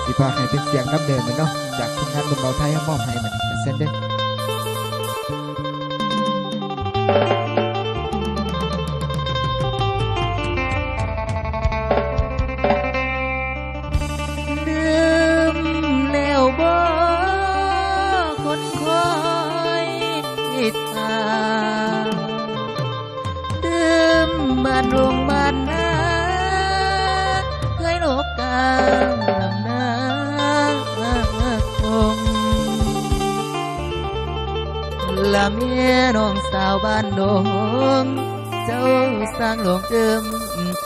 สิพาให้เป็นเสียงน้ำเดิมเลยเนาะจากทีมงานบนเบาไทยมอบให้มันเส้นเด้อลืมแล้วบ่คนคอยทางลืมบ้านโรงบ้านนาเคยโลกกลางลำนาคงละเมียน้องสาวบ้านดงเจ้าสร้างโลงเอิม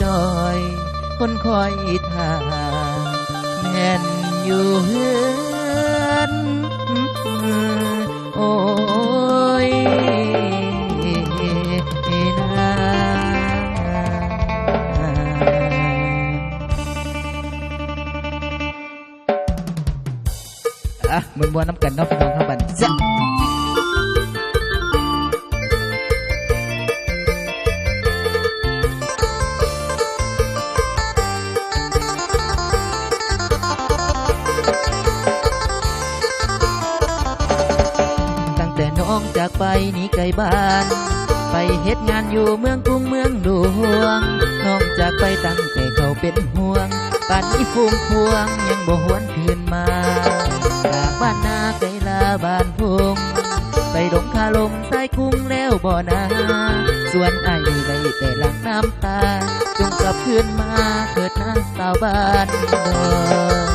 จอยคนคอยทางแม่นอยู่เฮือนโอ้ยนามันมวนน้ำกันเนาะพี่น้องครับบันจ้ะจากไปหนีไกลบ้านไปเฮ็ดงานอยู่เมืองกรุงเมืองหลวงน้องจากไปตั้งแต่เขาเป็นห่วงป่านนี้ฟูงพวงยังบ่หวนคืนมาจากบ้านนาไกลลาบ้านพุงไปดงคาลมสายคุ้งแล้วบ่นาส่วนไอ้ได้แต่หลังน้ำตาจงกลับคืนมาเกิดนางสาวบ้านดง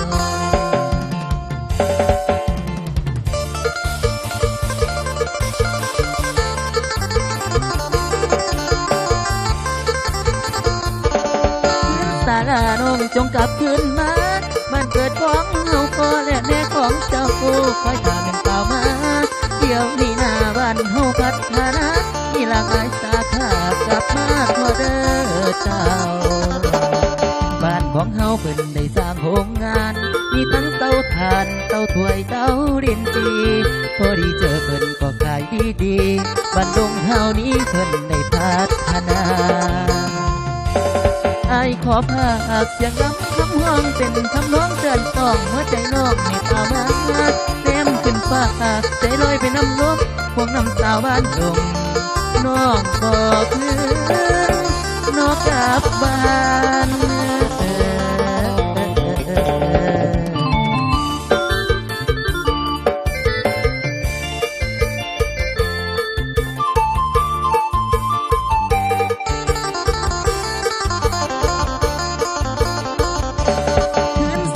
สาราน้องจงกลับคืนมาบ้านเกิดของเฮาพ่อและแม่ของเจ้าคอยถามเป็นเปล่ามาเดี๋ยวนี้หน้าบ้านเฮาพัฒนามีหลากหลายสาขากลับมาขอเด้อเจ้าบ้านของเฮาเพิ่นได้สร้างโรงงานมีทั้งเตาถ่านเตาถ้วยเตาดินจีพอดีเจอเพิ่นก็ขายดีบ้านดงเฮานี้เพิ่นได้พัฒนาไอ้ขอพากเสียงล้ำคำห้องเป็นคำน้องเตือนต้องหัวใจน้องให้ตามมาเต็มขึ้นฟ้าใจลอยไปน้ำลมพวงน้ำสาวบ้านดงน้องบอกคืนน้องกลับบ้าน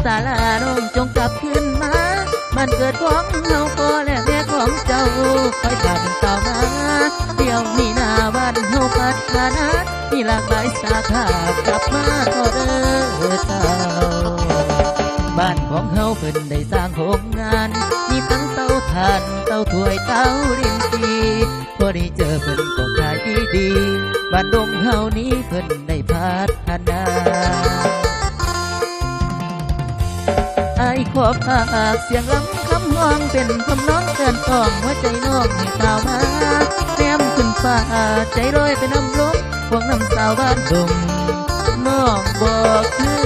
สาราน้องจงกลับคืนมาบ้านเกิดของเฮาพ่อและแม่ของเจ้าคอยตามเป็นเต่ามาเดี๋ยวนี้หน้าบ้านเฮาพัฒนามีหลากหลายสาขากลับมาขอเด้อเจ้าบ้านของเฮาเพิ่นได้สร้างโรงงานมีทั้งเตาถ่านเตาถ้วยเตาดินจีพอได้เจอเพิ่นก็ขายดีบ้านดงเฮานี้เพิ่นได้พัฒนาไอ้ขอฝากเสียงล้ำคำห้องเป็นคำน้องเตือนต้องหัวใจน้องให้ตาวมาแต้มขึ้นฟ้าใจลอยไปน้ำลมพวงน้ำสาวบ้านดงน้องบอกคื